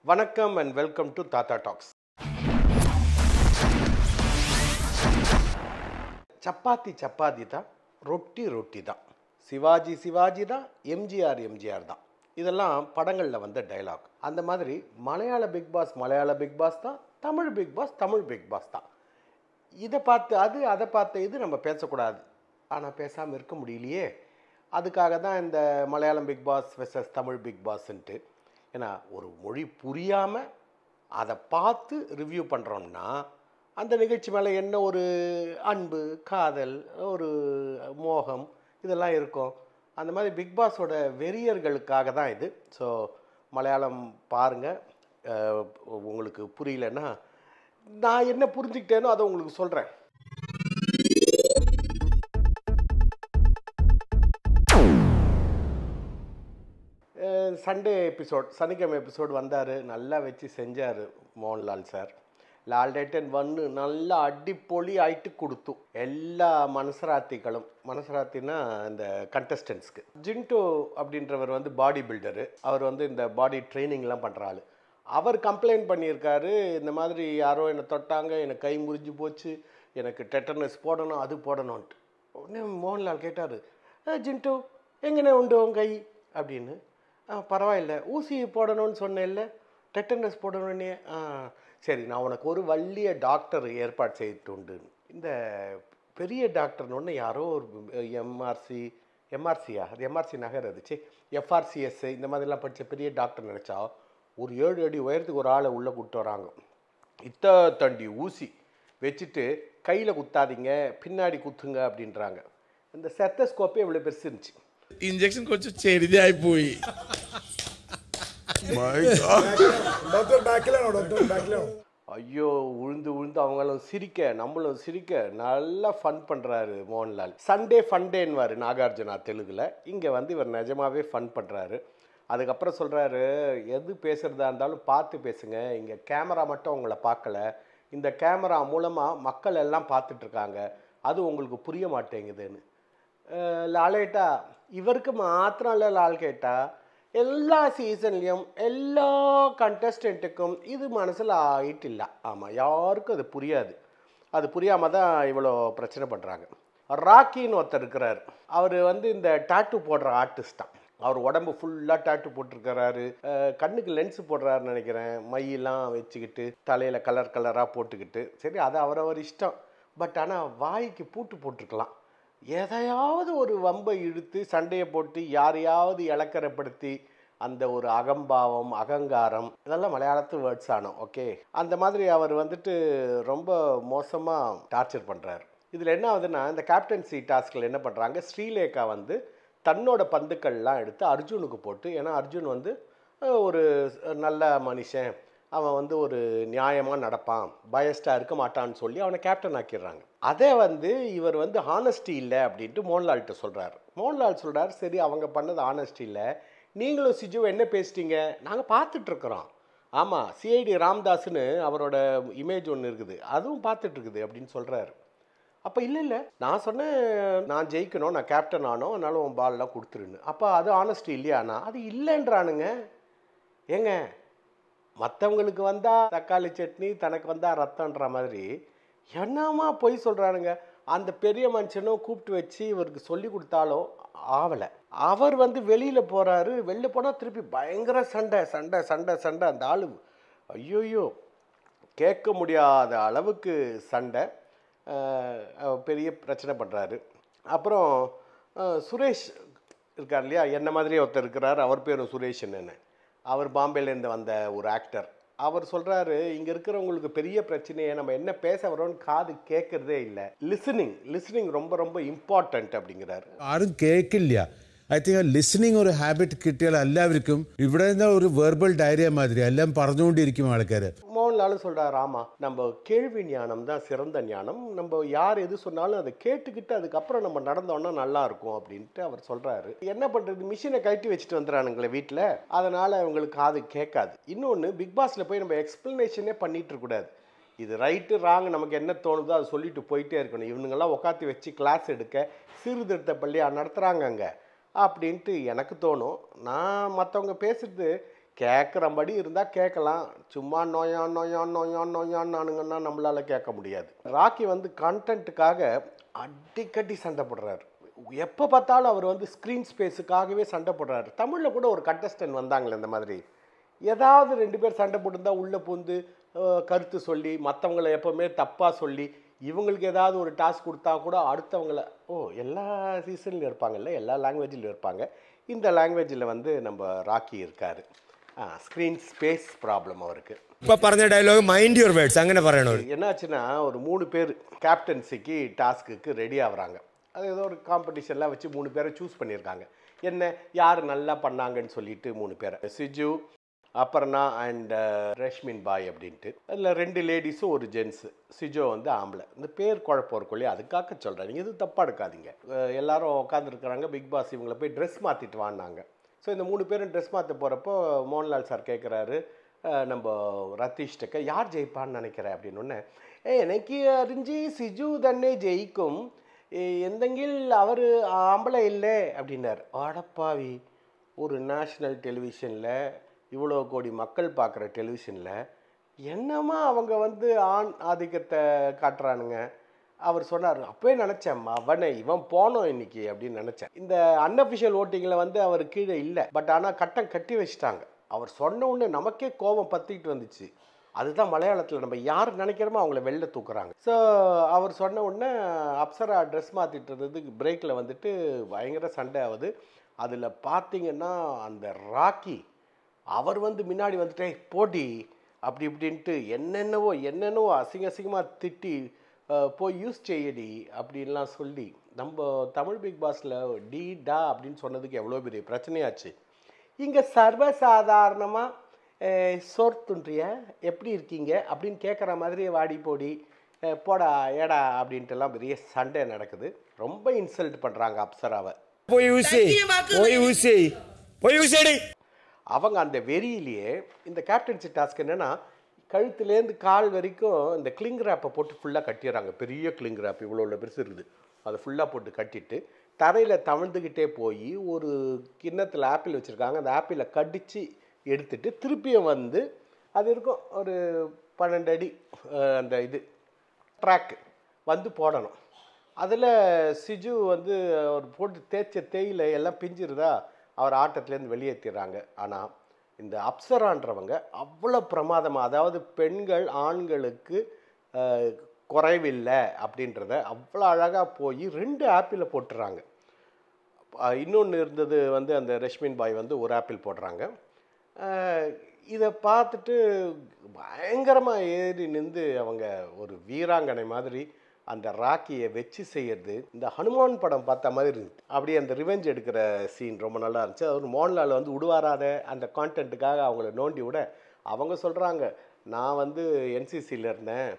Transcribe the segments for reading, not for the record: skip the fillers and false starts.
வணக்கம் and welcome to தாத்தா tax. Chapati chapati தான், ரொட்டி ரொட்டி தான், சிவாஜி சிவாஜி தான், எம்ஜிஆர் எம்ஜிஆர் தான். இதெல்லாம் படங்களில் வந்த டைலாக். அந்த மாதிரி மலையாள பிக் பாஸ் மலையாள பிக் பாஸ் தான், Tamil Bigg Boss Tamil Bigg Boss தான். இதை பார்த்து அது, அதை பார்த்து இது நம்ம பேசக்கூடாது. ஆனால் பேசாமல் இருக்க முடியலையே. அதுக்காக தான் இந்த Malayalam Bigg Boss versus Tamil Bigg பாஸ்ன்ட்டு. ஏன்னா ஒரு மொழி புரியாமல் அதை பார்த்து ரிவ்யூ பண்ணுறோம்னா அந்த நிகழ்ச்சி மேலே என்ன ஒரு அன்பு, காதல், ஒரு மோகம் இதெல்லாம் இருக்கும். அந்த மாதிரி பிக் பாஸோட வெறியர்களுக்காக தான் இது. ஸோ மலையாளம் பாருங்கள். உங்களுக்கு புரியலன்னா நான் என்ன புரிஞ்சுக்கிட்டேனோ அதை உங்களுக்கு சொல்கிறேன். சண்டே எபிசோட், சனிக்கிழமை எபிசோடு வந்தார், நல்லா வச்சு செஞ்சார் மோகன்லால் சார். லால்டேட்டன் ஒன்று நல்லா அடிப்பொலி ஆயிட்டு கொடுத்து எல்லா மனசராத்திகளும். மனசராத்தின்னா இந்த கண்டஸ்டன்ஸ்க்கு. ஜின்டோ அப்படின்றவர் வந்து பாடி பில்டரு. அவர் வந்து இந்த பாடி ட்ரைனிங்லாம் பண்ணுற ஆள். அவர் கம்ப்ளைண்ட் பண்ணியிருக்காரு, இந்த மாதிரி யாரோ என்னை தொட்டாங்க, எனக்கு கை முறிஞ்சு போச்சு, எனக்கு டெட்டனஸ் போடணும், அது போடணும்ன்ட்டு. உடனே மோகன்லால் கேட்டார், ஜின்டோ எங்கன்னே உண்டு உன் கை அப்படின்னு. பரவாயில்ல, ஊசி போடணும்னு சொன்னேன்ல, டெட்டனஸ் போடணுன்னே. சரி, நான் உனக்கு ஒரு வள்ளிய டாக்டர் ஏற்பாடு செய்துட்டு உண்டு. இந்த பெரிய டாக்டர்னு யாரோ ஒரு எம்ஆர்சியா, அது எம்ஆர்சி நகர், அது எஃப்ஆர்சிஎஸ் இந்த மாதிரிலாம் படித்த பெரிய டாக்டர் நினச்சா ஒரு 7 அடி உயரத்துக்கு ஒரு ஆளை உள்ளே கூப்பிட்டு வராங்க. தண்டி ஊசி வச்சுட்டு கையில் குத்தாதீங்க, பின்னாடி குத்துங்க அப்படின்றாங்க. இந்த செத்தஸ்கோப்பே இவ்வளோ பெருசு இருந்துச்சு. ఇంజెక్షన్ కొంచెం చెరిది అయిపోయి ஐயோ, உழுந்து உழுந்து அவங்களும் சிரிக்க, நம்மளும் சிரிக்க, நல்லா ஃபன் பண்ணுறாரு மோகன்லால். சண்டே ஃபண்டேன்வார் நாகார்ஜுனா தெலுங்கில். இங்கே வந்து இவர் நிஜமாகவே ஃபன் பண்ணுறாரு. அதுக்கப்புறம் சொல்கிறாரு, எது பேசுகிறதா இருந்தாலும் பார்த்து பேசுங்க, இங்கே கேமரா மட்டும் உங்களை பார்க்கல, இந்த கேமரா மூலமாக மக்கள் எல்லாம் பார்த்துட்ருக்காங்க, அது உங்களுக்கு புரிய மாட்டேங்குதுன்னு. லாலேட்டா இவருக்கு மாத்திரம் இல்லை, லால் கேட்டா எல்லா சீசன்லேயும் எல்லா கண்டஸ்டண்ட்டுக்கும் இது மனசில் ஆகிட்டு இல்லை. ஆமாம், யாருக்கும் அது புரியாது. அது புரியாமல் தான் இவ்வளோ பிரச்சனை பண்ணுறாங்க. ராக்கின்னு ஒருத்தர் இருக்கிறார். அவர் வந்து இந்த டாட்டூ போடுற ஆர்டிஸ்ட் தான். அவர் உடம்பு ஃபுல்லாக டாட்டூ போட்டிருக்கிறாரு. கண்ணுக்கு லென்ஸு போடுறாருன்னு நினைக்கிறேன். மையெல்லாம் வச்சுக்கிட்டு தலையில் கலர் கலராக போட்டுக்கிட்டு. சரி, அது அவரவர் இஷ்டம். பட் ஆனால் வாய்க்கு பூட்டு போட்டிருக்கலாம். எதையாவது ஒரு வம்பை இழுத்து சண்டையை போட்டு யாரையாவது இலக்கரப்படுத்தி அந்த ஒரு அகம்பாவம், அகங்காரம், இதெல்லாம் மலையாளத்து வேர்ட்ஸ் ஆனோம். ஓகே, அந்த மாதிரி அவர் வந்துட்டு ரொம்ப மோசமாக டார்ச்சர் பண்ணுறாரு. இதில் என்ன ஆகுதுன்னா, இந்த கேப்டன்சி டாஸ்கில் என்ன பண்ணுறாங்க, ஸ்ரீலேகா வந்து தன்னோட பந்துக்கள்லாம் எடுத்து அர்ஜுனுக்கு போட்டு, ஏன்னா அர்ஜுன் வந்து ஒரு நல்ல மனுஷன், அவன் வந்து ஒரு நியாயமாக நடப்பான், பயஸ்டாக இருக்க மாட்டான்னு சொல்லி அவனை கேப்டன் ஆக்கிடுறாங்க. அதே வந்து இவர் வந்து ஹானஸ்டி இல்லை அப்படின்ட்டு மோகன்லால்கிட்ட சொல்கிறார். மோகன்லால் சொல்கிறார், சரி அவங்க பண்ணது ஹானஸ்டி இல்லை, நீங்களும் சிஜு என்ன பேசிட்டீங்க, நாங்கள் பார்த்துட்ருக்குறோம். ஆமாம், சிஐடி ராம்தாஸ்னு அவரோட இமேஜ் ஒன்று இருக்குது, அதுவும் பார்த்துட்ருக்குது அப்படின்னு சொல்கிறாரு. அப்போ இல்லை நான் சொன்னேன், நான் ஜெயிக்கணும், நான் கேப்டன் ஆனோம், அதனால உன் பால்லாம் கொடுத்துருன்னு. அப்போ அது ஹானஸ்டி இல்லையானா? அது இல்லைன்றானுங்க. ஏங்க, மற்றவங்களுக்கு வந்தால் தக்காளி சட்னி, தனக்கு வந்தால் ரத்தன்ற மாதிரி என்னமா பொய் சொல்கிறானுங்க. அந்த பெரிய மனுஷனும் கூப்பிட்டு வச்சு இவருக்கு சொல்லி கொடுத்தாலும் ஆவலை. அவர் வந்து வெளியில் போகிறாரு, வெளில போனால் திருப்பி பயங்கர சண்டை சண்டை சண்டை சண்டை. அந்த ஆளு ஐயோயோ கேட்க முடியாத அளவுக்கு சண்டை, பெரிய பிரச்சனை பண்ணுறாரு. அப்புறம் சுரேஷ் இருக்கார் இல்லையா, என்ன மாதிரியே ஒருத்தர் இருக்கிறார், அவர் பேரும் சுரேஷ் என்னென்னு. அவர் பாம்பேலேருந்து வந்த ஒரு ஆக்டர். அவர் சொல்கிறாரு, இங்கே இருக்கிறவங்களுக்கு பெரிய பிரச்சனையை நம்ம என்ன பேச வரோன்னு காது கேட்குறதே இல்லை. லிசனிங் ரொம்ப ரொம்ப இம்பார்ட்டண்ட் அப்படிங்கிறாரு. ആരും കേൾക്കില്ല. ഐ തിങ്ക് ലിസണിങ് ഒരു ഹാബിറ്റ് കിട്ടിയാൽ എല്ലാവർക്കും ഇവിടെ നിന്ന് ഒരു വെർബൽ ഡയറിയ മാതിരി എല്ലാം പറഞ്ഞുകൊണ്ടിരിക്കും ആൾക്കാർ. மோகன்லாலும் சொல்கிறார், ஆமாம், நம்ம கேள்வி ஞானம் தான் சிறந்த ஞானம், நம்ம யார் எது சொன்னாலும் அதை கேட்டுக்கிட்டு அதுக்கப்புறம் நம்ம நடந்தோன்னா நல்லா இருக்கும் அப்படின்ட்டு அவர் சொல்கிறாரு. என்ன பண்ணுறது, மிஷினை கழட்டி வச்சுட்டு வந்துடுறானுங்களே வீட்டில், அதனால் அவங்களுக்கு காது கேட்காது. இன்னொன்று, பிக் பாஸில் போய் நம்ம எக்ஸ்பிளனேஷனே பண்ணிகிட்டு இருக்கக்கூடாது. இது ரைட்டு ராங் நமக்கு என்ன தோணுதோ அதை சொல்லிட்டு போயிட்டே இருக்கணும். இவனுங்கெல்லாம் உட்காந்து வச்சு கிளாஸ் எடுக்க சீர்திருத்த பள்ளியாக நடத்துகிறாங்க அங்கே அப்படின்ட்டு எனக்கு தோணும். நான் மற்றவங்க பேசுகிறது கேட்குறபடி இருந்தால் கேட்கலாம், சும்மா நோயான் நோயான் நோயான் நோயான்னானுங்கன்னா நம்மளால் கேட்க முடியாது. ராக்கி வந்து கண்டென்ட்டுக்காக அடிக்கடி சண்டை போடுறாரு. எப்போ பார்த்தாலும் அவர் வந்து ஸ்க்ரீன் ஸ்பேஸுக்காகவே சண்டை போடுறாரு. தமிழில் கூட ஒரு கண்டஸ்டன்ட் வந்தாங்களே இந்த மாதிரி, ஏதாவது 2 பேர் சண்டை போட்டுருந்தா உள்ளே பூந்து கருத்து சொல்லி மற்றவங்களை எப்போவுமே தப்பாக சொல்லி இவங்களுக்கு ஏதாவது ஒரு டாஸ்க் கொடுத்தா கூட அடுத்தவங்கள எல்லா சீசன்லையும் இருப்பாங்கல்ல, எல்லா லாங்குவேஜ்லையும் இருப்பாங்க. இந்த லாங்குவேஜில் வந்து நம்ம ராக்கி இருக்கார். ஸ்க்ரீன் ஸ்பேஸ் ப்ராப்ளம் அவருக்கு. இப்போ പറഞ്ഞ ഡയലോഗ് மைண்ட் யுவர் வேர்ட்ஸ் അങ്ങനെ പറയணும். என்னாச்சுன்னா ஒரு 3 பேர் கேப்டன்சிக்கு டாஸ்க்குக்கு ரெடி ஆகுறாங்க. அது ஏதோ ஒரு காம்படிஷன்லாம் வச்சு 3 பேரை சூஸ் பண்ணியிருக்காங்க. என்ன யார் நல்லா பண்ணாங்கன்னு சொல்லிட்டு 3 பேரை, சிஜு, அபர்ணா அண்ட் ரஷ்மின் பாய் அப்படின்ட்டு. அதில் 2 லேடிஸும் ஒரு ஜென்ஸு. சிஜோ வந்து ஆம்பளை. இந்த பேர் குழப்பம் இருக்கும் இல்லையா, அதுக்காக சொல்கிறேன், நீங்கள் எதுவும் தப்பாக எடுக்காதீங்க. எல்லாரும் உட்காந்துருக்குறாங்க. பிக் பாஸ் இவங்களை போய் ட்ரெஸ் மாற்றிட்டு வாங்கினாங்க. ஸோ இந்த 3 பேரும் ட்ரெஸ் மாற்ற போகிறப்போ மோகன்லால் சார் கேட்குறாரு நம்ம ரத்தீஷ்டக்க, யார் ஜெயிப்பான்னு நினைக்கிறேன் அப்படின்னொன்னே, எனக்கு அறிஞ்சு சிஜு தன்னே ஜெயிக்கும், எந்தங்கில் அவர் ஆம்பளை இல்லை அப்படின்னார். அடப்பாவி, ஒரு நேஷ்னல் டெலிவிஷனில் இவ்வளோ கோடி மக்கள் பார்க்குற டெலிவிஷனில் என்னமா அவங்க வந்து ஆண் ஆதிக்கத்தை காட்டுறானுங்க. அவர் சொன்னார், அப்போயே நினச்சேன் இவன் போனோம் இன்னைக்கு அப்படின்னு நினச்சேன். இந்த அன்அஃபிஷியல் ஓட்டிங்கில் வந்து அவர் கீழே இல்லை, பட் ஆனால் கட்டம் கட்டி வச்சுட்டாங்க. அவர் சொன்ன உடனே நமக்கே கோபம் பற்றிக்கிட்டு வந்துச்சு. அதுதான் மலையாளத்தில் நம்ம யார் நினைக்கிறோமோ அவங்கள வெளில தூக்குறாங்க. ஸோ அவர் சொன்ன உடனே அப்சரா ட்ரெஸ் மாற்றிட்டு இருந்ததுக்கு பிரேக்கில் வந்துட்டு பயங்கர சண்டை ஆகுது. அதில் பார்த்தீங்கன்னா அந்த ராக்கி அவர் வந்து முன்னாடி வந்துட்டே போட்டி அப்படி இப்படின்ட்டு என்னென்னவோ அசிங்கமாக திட்டி போய் யூஸ் செய்யடி அப்படின்லாம் சொல்லி நம்ம தமிழ் பிக் பாஸில் டி டா அப்படின்னு சொன்னதுக்கு எவ்வளோ பெரிய பிரச்சனையாச்சு. இங்கே சர்வசாதாரணமாக சோர்த்துன்றிய எப்படி இருக்கீங்க அப்படின்னு கேட்குற மாதிரியே வாடி போடி போடா ஏடா அப்படின்ட்டுலாம் பெரிய சண்டை நடக்குது. ரொம்ப இன்சல்ட் பண்ணுறாங்க அப்சராவை. அவங்க அந்த வெறியிலேயே இந்த கேப்டன்சி டாஸ்க் என்னென்னா, கழுத்துலேருந்து கால் வரைக்கும் இந்த கிளிங் ரேப்பை போட்டு ஃபுல்லாக கட்டிடுறாங்க. பெரிய கிளிங் ரேப் இவ்வளோ பெருசு இருக்குது, அதை ஃபுல்லாக போட்டு கட்டிட்டு தரையில் தவழ்ந்துக்கிட்டே போய் ஒரு கிண்ணத்தில் ஆப்பிள் வச்சுருக்காங்க. அந்த ஆப்பிளை கடித்து எடுத்துட்டு திருப்பியும் வந்து அது இருக்கும் ஒரு 12 அடி அந்த இது ட்ராக்கு வந்து போடணும். அதில் சிஜு வந்து அவர் போட்டு தேய்ச்ச தேயிலை எல்லாம் பிஞ்சிருதா, அவர் ஆட்டத்துலேருந்து வெளியேற்றிடுறாங்க. ஆனால் இந்த அப்சரான்றவங்க அவ்வளோ பிரமாதமாக, அதாவது பெண்கள் ஆண்களுக்கு குறைவில்லை அப்படின்றத அவ்வளோ அழகாக போய் 2 ஆப்பிளை போட்டுறாங்க. இன்னொன்று இருந்தது வந்து அந்த ரஷ்மின் பாய் வந்து ஒரு ஆப்பிள் போடுறாங்க. இதை பார்த்துட்டு பயங்கரமாக ஏறி நின்று அவங்க ஒரு வீராங்கனை மாதிரி அந்த ராக்கியை வச்சு செய்யறது இந்த ஹனுமான் படம் பார்த்த மாதிரி இருந்துச்சு. அப்படியே அந்த ரிவெஞ்ச் எடுக்கிற சீன் ரொம்ப நல்லா இருந்துச்சு. அவர் மோகன்லால் வந்து விடுவாராத அந்த கான்டென்ட்டுக்காக அவங்கள நோண்டி விட அவங்க சொல்கிறாங்க, நான் வந்து என்சிசியில் இருந்தேன்,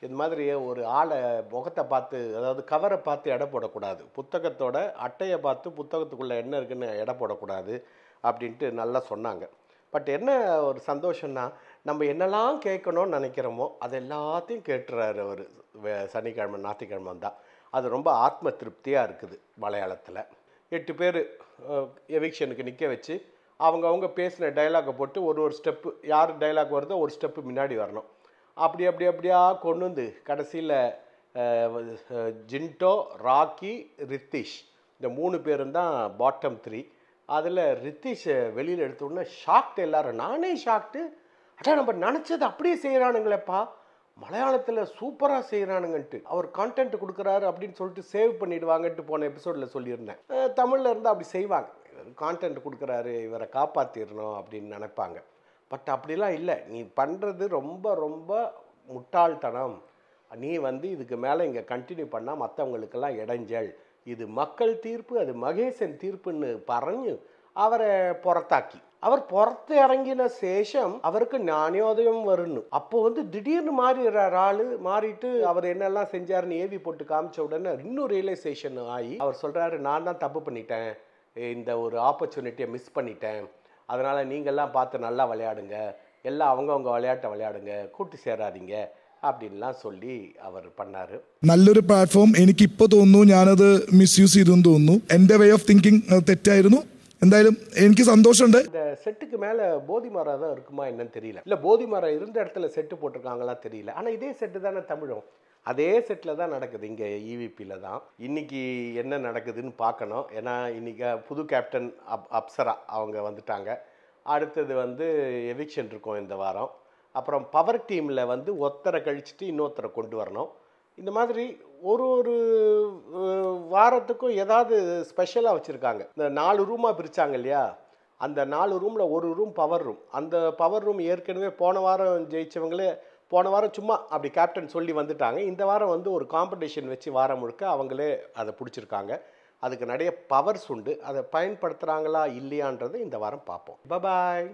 இது மாதிரி ஒரு ஆளை முகத்தை பார்த்து, அதாவது கவரை பார்த்து எடை போடக்கூடாது, புத்தகத்தோட அட்டையை பார்த்து புத்தகத்துக்குள்ளே என்ன இருக்குன்னு எடை போடக்கூடாது அப்படின்ட்டு நல்லா சொன்னாங்க. பட் என்ன ஒரு சந்தோஷம்னா, நம்ம என்னெல்லாம் கேட்கணும்னு நினைக்கிறோமோ அது எல்லாத்தையும் கேட்டுறாரு அவர். சனிக்கிழமை ஞாயிற்றுக்கிழமை வந்தால் அது ரொம்ப ஆத்ம திருப்தியாக இருக்குது. மலையாளத்தில் 8 பேர் எவிக்ஷனுக்கு நிற்க வச்சு அவங்க பேசின டைலாகை போட்டு ஒரு ஸ்டெப்பு, யார் டைலாக் வருதோ ஒரு ஸ்டெப்பு முன்னாடி வரணும். அப்படியா கொண்டு வந்து கடைசியில் ஜின்டோ, ராக்கி, ரித்திஷ் இந்த 3 பேரும் தான் பாட்டம் 3. அதில் ரித்திஷை வெளியில் எடுத்தோடனே ஷாக்டு எல்லாரும். நானே ஷாக்டு, அதான் நம்ம நினச்சது அப்படியே செய்கிறானுங்களேப்பா, மலையாளத்தில் சூப்பராக செய்கிறானுங்கன்ட்டு. அவர் கான்டென்ட் கொடுக்குறாரு அப்படின்னு சொல்லிட்டு சேவ் பண்ணிவிடுவாங்கன்ட்டு போன எபிசோடில் சொல்லியிருந்தேன். தமிழில் இருந்து அப்படி செய்வாங்க, கான்டென்ட் கொடுக்குறாரு இவரை காப்பாற்றிடணும் அப்படின்னு நினைப்பாங்க. பட் அப்படிலாம் இல்லை, நீ பண்ணுறது ரொம்ப ரொம்ப முட்டாள்தனம், நீ வந்து இதுக்கு மேலே இங்கே கண்டினியூ பண்ணால் மற்றவங்களுக்கெல்லாம் இடைஞ்சல், இது மக்கள் தீர்ப்பு, அது மகேசன் தீர்ப்புன்னு പറഞ്ഞു அவரை புறத்தாக்கி, அவர் புறத்து இறங்கின சேஷம் அவருக்கு ஞானோதயம் வரணும். அப்போ வந்து திடீர்னு மாறிடுறார் ஆளு. மாறிட்டு அவர் என்னெல்லாம் செஞ்சாருன்னு ஏவி போட்டு காமிச்ச உடனே இன்னும் ரியலைசேஷன் ஆகி அவர் சொல்கிறாரு, நான் தான் தப்பு பண்ணிட்டேன், இந்த ஒரு ஆப்பர்ச்சுனிட்டியை மிஸ் பண்ணிட்டேன், அதனால் நீங்கள்லாம் பார்த்து நல்லா விளையாடுங்க, எல்லாம் அவங்கவுங்க விளையாட்டை விளையாடுங்க, கூட்டு சேராதீங்க அப்படின்லாம் சொல்லி அவர் பண்ணார். നല്ലൊരു പ്ലാറ്റ്ഫോം എനിക്കിപ്പോൾ തോന്നുന്നു ഞാനത് മിസ്യൂസ് ചെയ്തെന്ന് തോന്നുന്നു. എൻ്റെ വേ ഓഫ് തിങ്കിങ് തെറ്റായിരുന്നു. എന്തായാലും എനിക്ക് സന്തോഷമുണ്ട്. இந்த செட்டுக்கு மேலே போதி மரம் தான் இருக்குமா என்னன்னு தெரியல. இல்லை போதி மரம் இருந்த இடத்துல செட்டு போட்டிருக்காங்களா தெரியல. ஆனால் இதே செட்டு தானே தமிழும். அதே செட்டில் தான் நடக்குது இங்கே இவிபியில் தான். இன்னைக்கு என்ன நடக்குதுன்னு பார்க்கணும். ஏன்னா இன்னைக்கு புது கேப்டன் அப்சரா அவங்க வந்துட்டாங்க. அடுத்தது வந்து எவிக்ஷன் இருக்கும் இந்த வாரம். அப்புறம் பவர் டீமில் வந்து ஒருத்தரை கழிச்சிட்டு இன்னொருத்தரை கொண்டு வரணும். இந்த மாதிரி ஒரு ஒரு வாரத்துக்கும் ஏதாவது ஸ்பெஷலாக வச்சுருக்காங்க. இந்த 4 ரூமாக பிரித்தாங்க இல்லையா, அந்த 4 ரூமில் ஒரு ரூம் பவர் ரூம். அந்த பவர் ரூம் ஏற்கனவே போன வாரம் ஜெயித்தவங்களே போன வாரம் சும்மா அப்படி கேப்டன் சொல்லி வந்துட்டாங்க. இந்த வாரம் வந்து ஒரு காம்படிஷன் வச்சு வாரம் முழுக்க அவங்களே அதை பிடிச்சிருக்காங்க. அதுக்கு நிறைய பவர்ஸ் உண்டு. அதை பயன்படுத்துகிறாங்களா இல்லையான்றது இந்த வாரம் பார்ப்போம். பாய்.